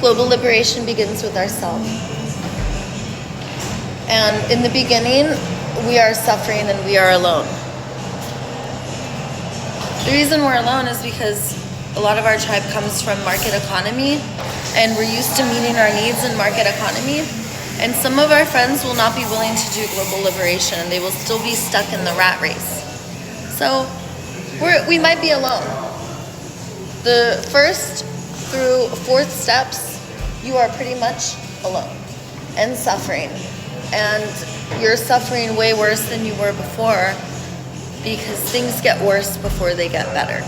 Global liberation begins with ourselves. And in the beginning, we are suffering and we are alone. The reason we're alone is because a lot of our tribe comes from market economy, and we're used to meeting our needs in market economy. And some of our friends will not be willing to do global liberation. They will still be stuck in the rat race. So we might be alone. The first through fourth steps, you are pretty much alone and suffering. And you're suffering way worse than you were before, because things get worse before they get better.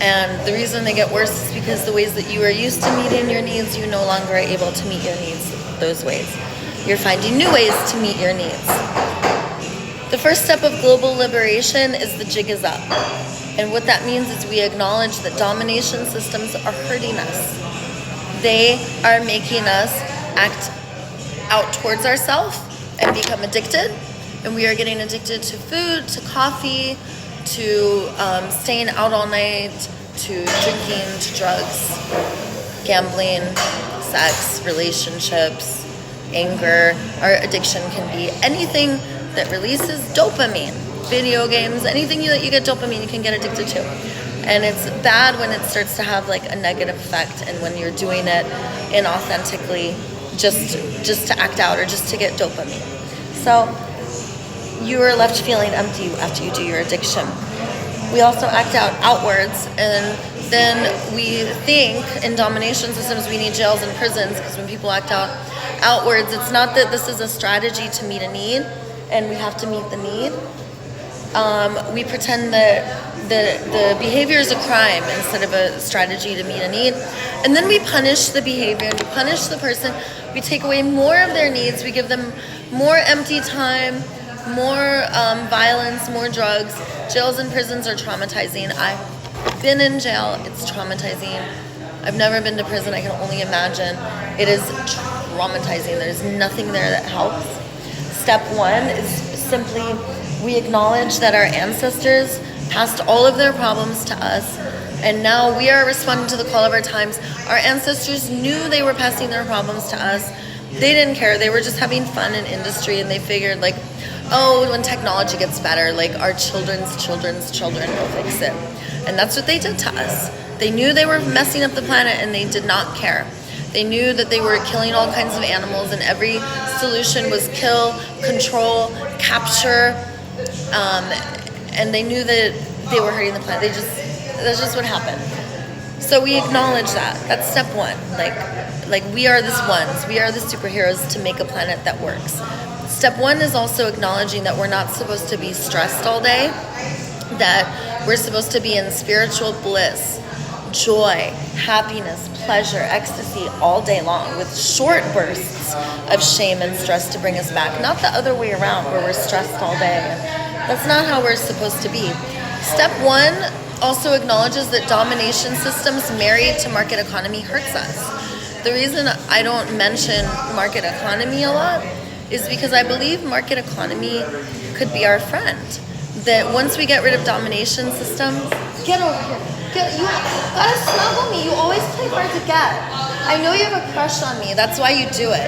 And the reason they get worse is because the ways that you are used to meeting your needs, you no longer are able to meet your needs those ways. You're finding new ways to meet your needs. The first step of global liberation is the jig is up. And what that means is we acknowledge that domination systems are hurting us. They are making us act out towards ourselves and become addicted. And we are getting addicted to food, to coffee, to staying out all night, to drinking, to drugs, gambling, sex, relationships, anger. Our addiction can be anything that releases dopamine. Video games, anything that you get dopamine, you can get addicted to. And it's bad when it starts to have like a negative effect, and when you're doing it inauthentically, just to act out or just to get dopamine. So you are left feeling empty after you do your addiction. We also act out outwards, and then we think in domination systems we need jails and prisons, because when people act out outwards, it's not that this is a strategy to meet a need and we have to meet the need. We pretend that the behavior is a crime instead of a strategy to meet a need. And then we punish the behavior, we punish the person, we take away more of their needs, we give them more empty time, more violence, more drugs. Jails and prisons are traumatizing. I've been in jail, it's traumatizing. I've never been to prison, I can only imagine. It is traumatizing. There's nothing there that helps. Step one is simply we acknowledge that our ancestors passed all of their problems to us, and now we are responding to the call of our times. Our ancestors knew they were passing their problems to us. They didn't care. They were just having fun in industry, and they figured like, oh, when technology gets better, like our children's children will fix it. And that's what they did to us. They knew they were messing up the planet, and they did not care. They knew that they were killing all kinds of animals, and every solution was kill, control, capture, and they knew that they were hurting the planet. That's just what happened. So we acknowledge that. That's step one. Like we are this ones. We are the superheroes to make a planet that works. Step one is also acknowledging that we're not supposed to be stressed all day, that we're supposed to be in spiritual bliss, joy, happiness, pleasure, ecstasy all day long, with short bursts of shame and stress to bring us back. Not the other way around, where we're stressed all day. That's not how we're supposed to be. Step one also acknowledges that domination systems married to market economy hurts us. The reason I don't mention market economy a lot is because I believe market economy could be our friend. That once we get rid of domination systems, get over here. You gotta snuggle me. You always play hard to get. I know you have a crush on me. That's why you do it.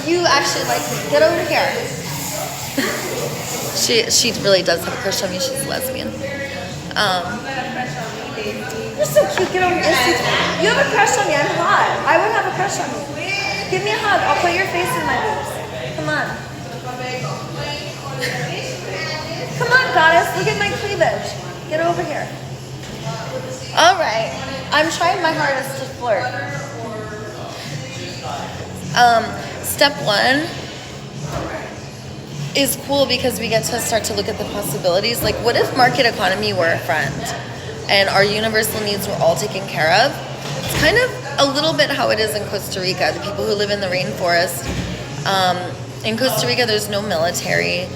You actually like me. Get over here. She really does have a crush on me. She's a lesbian. You're so cute. Get over here. You have a crush on me. I'm hot. I would have a crush on you. Give me a hug. I'll put your face in my boobs. Come on. Come on, goddess. Look at my cleavage. Get over here. All right. I'm trying my hardest to flirt. Step one is cool because we get to start to look at the possibilities. Like, what if market economy were a friend and our universal needs were all taken care of? It's kind of a little bit how it is in Costa Rica. The people who live in the rainforest. In Costa Rica, there's no military.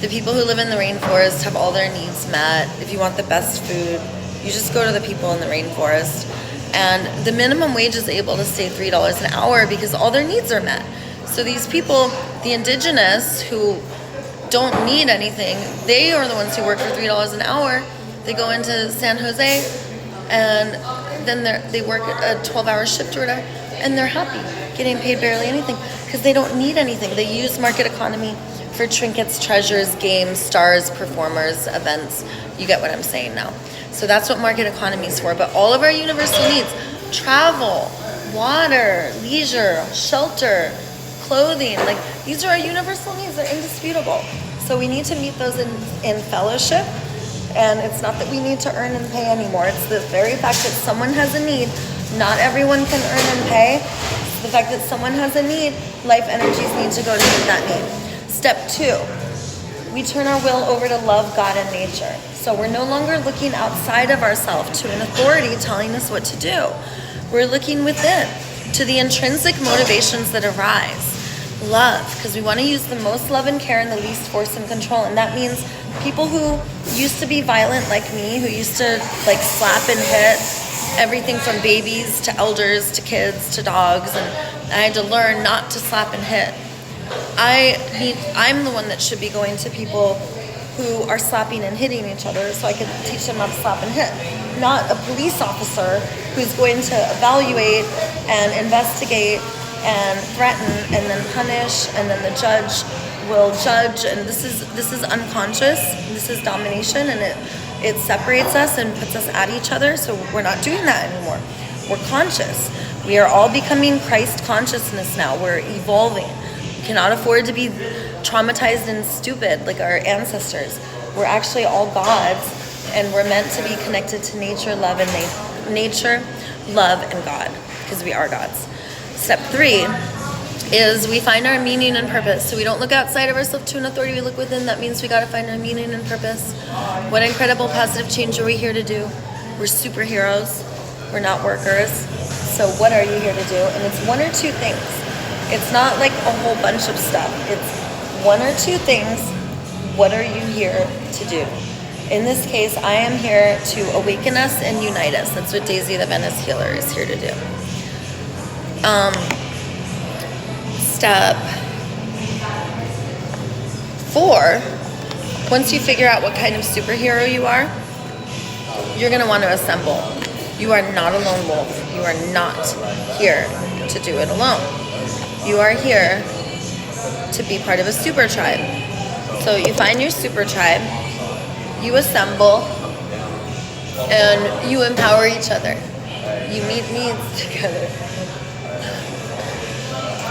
The people who live in the rainforest have all their needs met. If you want the best food, you just go to the people in the rainforest. And the minimum wage is able to stay $3 an hour because all their needs are met. So these people, the indigenous who don't need anything, they are the ones who work for $3 an hour. They go into San Jose and then they work a 12-hour shift or whatever, and they're happy, getting paid barely anything because they don't need anything. They use market economy for trinkets, treasures, games, stars, performers, events. You get what I'm saying now. So that's what market economy is for. But all of our universal needs, travel, water, leisure, shelter, clothing, like these are our universal needs. They're indisputable. So we need to meet those in fellowship. And it's not that we need to earn and pay anymore. It's the very fact that someone has a need. Not everyone can earn and pay. It's the fact that someone has a need. Life energies need to go to meet that need. Step 2, we turn our will over to love, God, and nature. So we're no longer looking outside of ourselves to an authority telling us what to do. We're looking within to the intrinsic motivations that arise. Love, because we want to use the most love and care and the least force and control. And that means people who used to be violent like me, who used to like slap and hit everything from babies to elders to kids to dogs, and I had to learn not to slap and hit. I'm the one that should be going to people who are slapping and hitting each other so I can teach them not to slap and hit. Not a police officer who's going to evaluate and investigate and threaten and then punish, and then the judge will judge, and this is unconscious. This is domination, and it separates us and puts us at each other. So we're not doing that anymore. We're conscious. We are all becoming Christ consciousness now. We're evolving. We cannot afford to be traumatized and stupid like our ancestors. We're actually all gods, and we're meant to be connected to nature, love, and nature, love, and God, because we are gods. Step 3 is we find our meaning and purpose. So we don't look outside of ourselves to an authority, we look within. That means we got to find our meaning and purpose. What incredible positive change are we here to do? We're superheroes. We're not workers. So what are you here to do? And it's one or two things. It's not like a whole bunch of stuff. It's one or two things. What are you here to do? In this case, I am here to awaken us and unite us. That's what Daisy the Venice Healer is here to do. Step 4, once you figure out what kind of superhero you are, you're going to want to assemble. You are not a lone wolf. You are not here to do it alone. You are here to be part of a super tribe. So you find your super tribe, you assemble, and you empower each other. You meet needs together.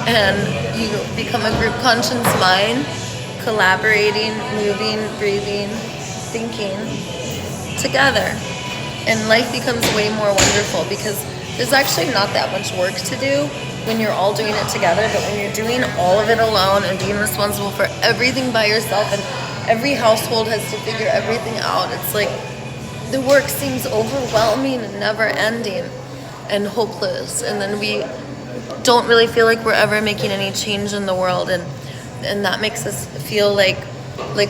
And you become a group conscious mind, collaborating, moving, breathing, thinking together. And life becomes way more wonderful because there's actually not that much work to do when you're all doing it together, but when you're doing all of it alone and being responsible for everything by yourself, and every household has to figure everything out, it's like the work seems overwhelming and never ending and hopeless. And then we don't really feel like we're ever making any change in the world, and that makes us feel like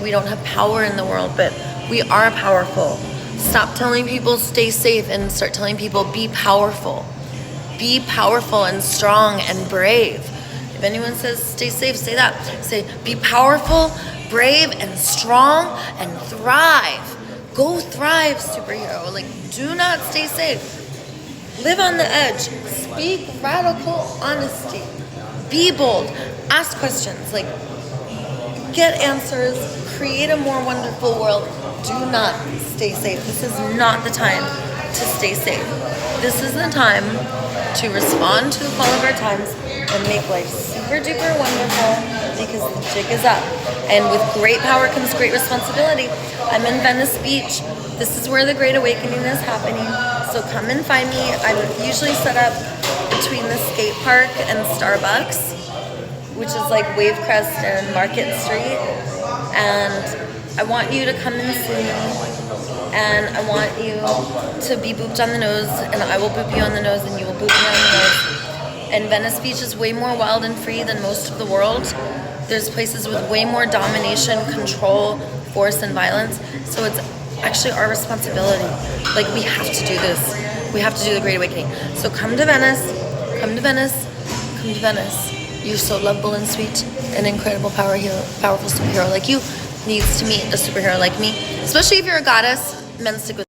we don't have power in the world, but we are powerful. Stop telling people stay safe and start telling people be powerful. Be powerful and strong and brave. If anyone says stay safe, say that. Say be powerful, brave, and strong, and thrive. Go thrive, superhero. Like, do not stay safe. Live on the edge. Speak radical honesty. Be bold. Ask questions. Like, get answers. Create a more wonderful world. Do not stay safe. This is not the time to stay safe. This is the time to respond to the call of our times and make life super duper wonderful, because the jig is up. And with great power comes great responsibility. I'm in Venice Beach. This is where the Great Awakening is happening. So come and find me. I'm usually set up between the skate park and Starbucks, which is like Wavecrest and Market Street. And I want you to come and see me. And I want you to be booped on the nose, and I will boop you on the nose, and you will boop me on the nose. And Venice Beach is way more wild and free than most of the world. There's places with way more domination, control, force, and violence. So it's actually our responsibility. Like, we have to do this. We have to do the Great Awakening. So come to Venice. Come to Venice. Come to Venice. You're so lovable and sweet. An incredible powerful superhero like you needs to meet a superhero like me. Especially if you're a goddess. Men stick with